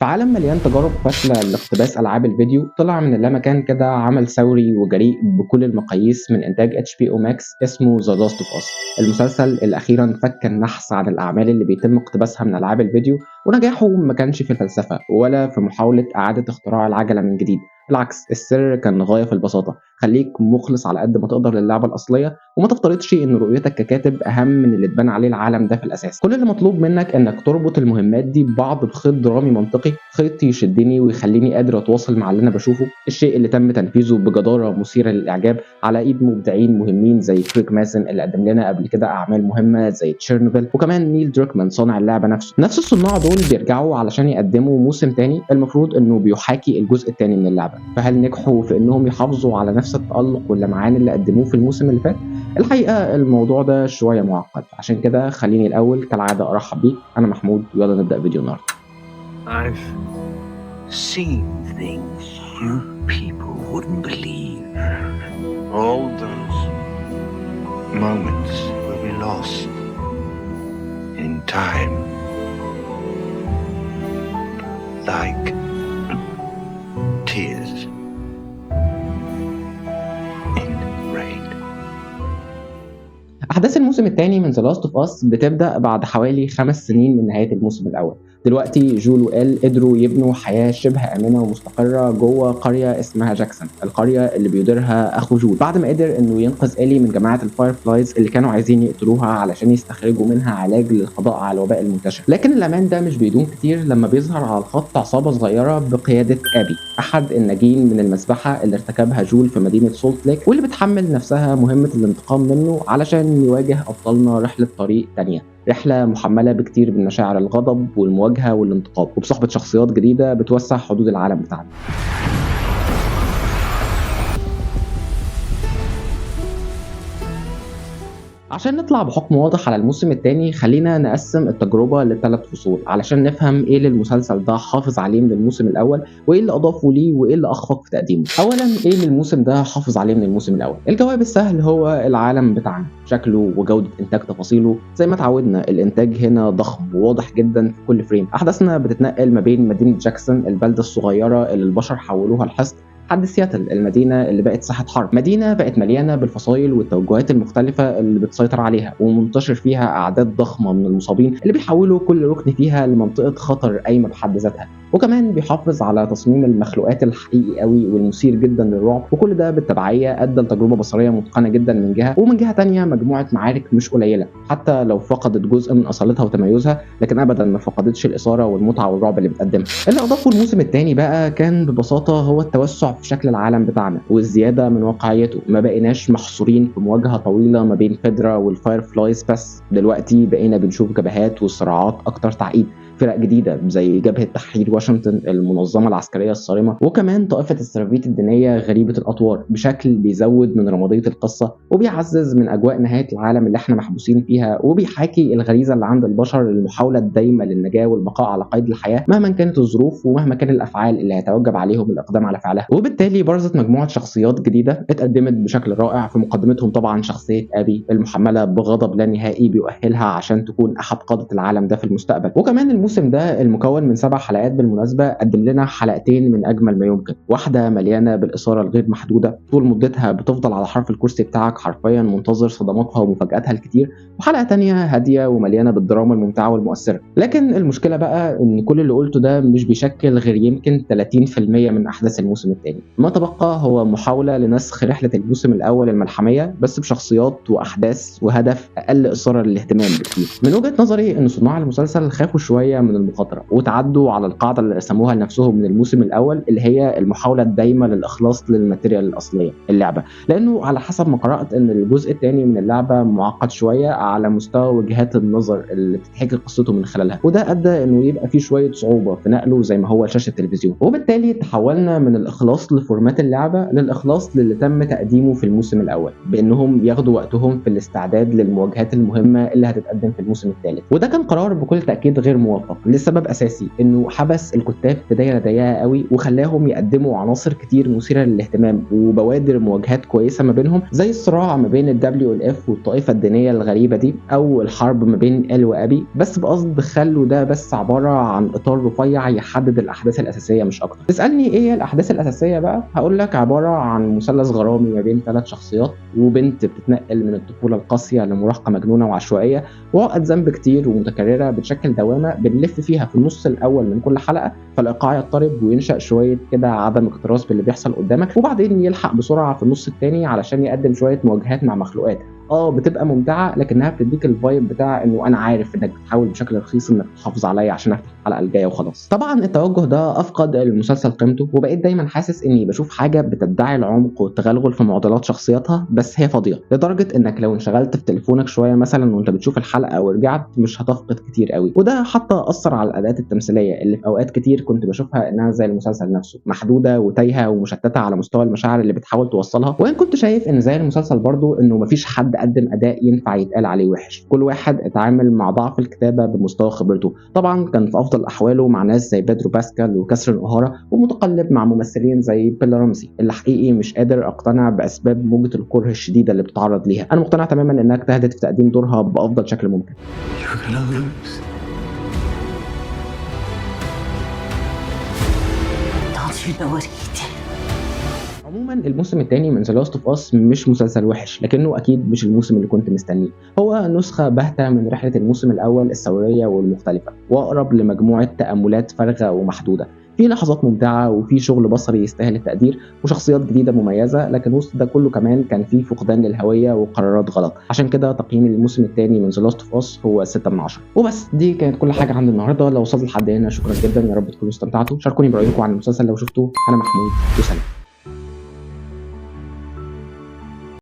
في عالم مليان تجارب فاشلة لاقتباس ألعاب الفيديو، طلع من اللامكان كده عمل ثوري وجريء بكل المقاييس من إنتاج HBO Max اسمه The Last of Us. المسلسل اللي أخيرا فك النحس عن الأعمال اللي بيتم اقتباسها من ألعاب الفيديو، ونجاحه ما كانش في الفلسفة ولا في محاولة إعادة اختراع العجلة من جديد. بالعكس، السر كان غاية في البساطة: خليك مخلص على قد ما تقدر للعبة الأصلية، وما تفترضش إن رؤيتك ككاتب أهم من اللي اتبنى عليه العالم ده في الأساس. كل اللي مطلوب منك إنك تربط المهمات دي ببعض بخيط درامي منطقي، خيط يشدني ويخليني قادر أتواصل مع اللي أنا بشوفه. الشيء اللي تم تنفيذه بجدارة مثيرة للإعجاب على إيد مبدعين مهمين زي كريك ماسن اللي قدم لنا قبل كده أعمال مهمة زي تشيرنوبل، وكمان نيل دروكمان صانع اللعبة نفسه. نفس الصناع دول بيرجعوا علشان يقدموا موسم تاني المفروض إنه بيحاكي الجزء التاني من اللعبة. فهل نجحوا في إنهم يحافظوا على نفس التألق واللمعان اللي قدموه في الموسم اللي فات؟ الحقيقة الموضوع ده شوية معقد، عشان كده خليني الأول كالعادة أرحب بيك. أنا محمود ويلا نبدأ فيديو النهاردة. I've seen things you people wouldn't believe. All those moments will be lost in time, like tears in rain. أحداث الموسم الثاني من The Last of Us بتبدأ بعد حوالي 5 سنين من نهاية الموسم الأول. دلوقتي جول وآل قدروا يبنوا حياة شبه آمنة ومستقرة جوه قرية اسمها جاكسون، القرية اللي بيديرها أخو جول، بعد ما قدر إنه ينقذ إيلي من جماعة الفايرفلايز اللي كانوا عايزين يقتلوها علشان يستخرجوا منها علاج للقضاء على الوباء المنتشر. لكن الأمان ده مش بيدوم كتير لما بيظهر على الخط عصابة صغيرة بقيادة أبي، أحد الناجين من المذبحة اللي ارتكبها جول في مدينة سولت ليك، واللي بتحمل نفسها مهمة الانتقام منه علشان يواجه أبطالنا رحلة طريق تانية، رحلة محملة بكتير من مشاعر الغضب والمواجهة والانتقام، وبصحبة شخصيات جديدة بتوسع حدود العالم بتاعنا. عشان نطلع بحكم واضح على الموسم الثاني، خلينا نقسم التجربة لثلاث فصول علشان نفهم ايه اللي المسلسل ده حافظ عليه من الموسم الاول، وايه اللي اضافه ليه، وايه اللي اخفق في تقديمه. اولا، ايه اللي الموسم ده حافظ عليه من الموسم الاول؟ الجواب السهل هو العالم بتاعنا، شكله وجودة انتاج تفاصيله. زي ما اتعودنا الانتاج هنا ضخم وواضح جدا في كل فريم. احداثنا بتتنقل ما بين مدينة جاكسون، البلدة الصغيرة اللي البشر حولوها لحصن، لحد سياتل، المدينة اللي بقت ساحة حرب، مدينة بقت مليانة بالفصائل والتوجهات المختلفة اللي بتسيطر عليها، ومنتشر فيها أعداد ضخمة من المصابين اللي بيحولوا كل ركن فيها لمنطقة خطر قايمة بحد ذاتها. وكمان بيحافظ على تصميم المخلوقات الحقيقي قوي والمثير جدا للرعب، وكل ده بالتبعية أدى لتجربة بصرية متقنة جدا من جهة، ومن جهة تانية مجموعة معارك مش قليلة حتى لو فقدت جزء من أصالتها وتميزها، لكن أبدا ما فقدتش الإثارة والمتعة والرعب اللي بتقدمها. اللي أضافه الموسم الثاني بقى كان ببساطة هو التوسع في شكل العالم بتاعنا والزيادة من واقعيته. ما بقيناش محصورين في مواجهة طويلة ما بين فيدرا والفايرفلايز بس، دلوقتي بقينا بنشوف جبهات وصراعات أكتر تعقيد، فرق جديدة زي جبهة تحرير واشنطن، المنظمة العسكرية الصارمة، وكمان طائفة السرافيت الدينية غريبة الأطوار، بشكل بيزود من رمادية القصة وبيعزز من أجواء نهاية العالم اللي احنا محبوسين فيها، وبيحاكي الغريزة اللي عند البشر للمحاولة الدايمة للنجاة والبقاء على قيد الحياة مهما كانت الظروف ومهما كان الأفعال اللي هيتوجب عليهم الإقدام على فعلها. وبالتالي برزت مجموعة شخصيات جديدة اتقدمت بشكل رائع، في مقدمتهم طبعا شخصية أبي المحملة بغضب لا نهائي بيؤهلها عشان تكون أحد قادة العالم ده في المستقبل. وكمان الموسم ده المكون من 7 حلقات بالمناسبة قدم لنا حلقتين من أجمل ما يمكن، واحدة مليانة بالإثارة الغير محدودة طول مدتها بتفضل على حرف الكرسي بتاعك حرفيا منتظر صدماتها ومفاجآتها الكتير، وحلقة تانية هادية ومليانة بالدراما الممتعة والمؤثرة. لكن المشكلة بقى إن كل اللي قلته ده مش بيشكل غير يمكن 30% من أحداث الموسم الثاني. ما تبقى هو محاولة لنسخ رحلة الموسم الأول الملحمية بس بشخصيات وأحداث وهدف أقل إثارة للاهتمام بكتير. من وجهة نظري إن صناع المسلسل خافوا شوية من المخاطرة وتعدوا على القاعدة اللي رسموها لنفسهم من الموسم الأول، اللي هي المحاولة الدايمة للإخلاص للماتيريال الأصلية اللعبة، لأنه على حسب ما قرأت إن الجزء الثاني من اللعبة معقد شوية على مستوى وجهات النظر اللي بتتحكي قصته من خلالها، وده أدى إنه يبقى فيه شوية صعوبة في نقله زي ما هو شاشة التلفزيون. وبالتالي تحولنا من الإخلاص لفورمات اللعبة للإخلاص للي تم تقديمه في الموسم الأول، بإنهم ياخدوا وقتهم في الاستعداد للمواجهات المهمة اللي هتتقدم في الموسم الثالث. وده كان قرار بكل تأكيد غير موفق، موفق لسبب اساسي، انه حبس الكتاب في دايره ضيقه قوي وخلاهم يقدموا عناصر كتير مثيره للاهتمام وبوادر مواجهات كويسه ما بينهم، زي الصراع ما بين الدبليو ال اف والطائفه الدينيه الغريبه دي، او الحرب ما بين ال وابي، بس بقصد خلوا ده بس عباره عن اطار رفيع يحدد الاحداث الاساسيه مش اكتر. تسالني ايه هي الاحداث الاساسيه بقى؟ هقول لك عباره عن مثلث غرامي ما بين 3 شخصيات، وبنت بتتنقل من الطفوله القاسيه لمراهقه مجنونه وعشوائيه، وعقد ذنب كتير ومتكرره بتشكل دوامه بنلف فيها في النص الاول من كل حلقه، فالايقاع يضطرب وينشا شويه كده عدم اكتراث باللي بيحصل قدامك، وبعدين يلحق بسرعه في النص الثاني علشان يقدم شويه مواجهات مع مخلوقات بتبقى ممتعه، لكنها بتديك الفايب بتاع انه انا عارف انك بتحاول بشكل رخيص انك تحافظ عليا عشان افتح الحلقه الجايه وخلاص. طبعا التوجه ده افقد المسلسل قيمته، وبقيت دايما حاسس اني بشوف حاجه بتدعي العمق والتغلغل في معضلات شخصياتها بس هي فاضيه، لدرجه انك لو انشغلت في تليفونك شويه مثلا وانت بتشوف الحلقه ورجعت مش هتفقد كتير قوي. وده حتى اثر على الاداءات التمثيليه اللي في اوقات كتير كنت بشوفها انها زي المسلسل نفسه، محدوده وتايهه ومشتته على مستوى المشاعر اللي بتحاول توصلها. وان كنت شايف ان زي المسلسل برضو انه مفيش حد قدم اداء ينفع يتقال عليه وحش، كل واحد اتعامل مع ضعف الكتابه بمستوى خبرته. طبعا كان في افضل احواله مع ناس زي بيدرو باسكال وكاثرين اوهارا، ومتقلب مع ممثلين زي بيلا رامسي اللي حقيقي مش قادر اقتنع باسباب موجه الكره الشديده اللي بتتعرض ليها. انا مقتنع تماما انها اجتهدت في تقديم دورها بافضل شكل ممكن. You're gonna lose. Don't you know what he did? عموما الموسم الثاني من ذا لاست اوف اس مش مسلسل وحش، لكنه اكيد مش الموسم اللي كنت مستنيه. هو نسخه باهته من رحله الموسم الاول الثوريه والمختلفه، واقرب لمجموعه تاملات فارغه ومحدوده، في لحظات ممتعه وفي شغل بصري يستاهل التقدير وشخصيات جديده مميزه، لكن وسط ده كله كمان كان في فقدان للهويه وقرارات غلط. عشان كده تقييمي للموسم الثاني من ذا لاست اوف اس هو 6 من 10. وبس دي كانت كل حاجه عندي النهارده. لو وصلت لحد هنا شكرا جدا، يا رب تكونوا استمتعتوا. شاركوني برايكم عن المسلسل لو شفتوه. انا محمود وسلام.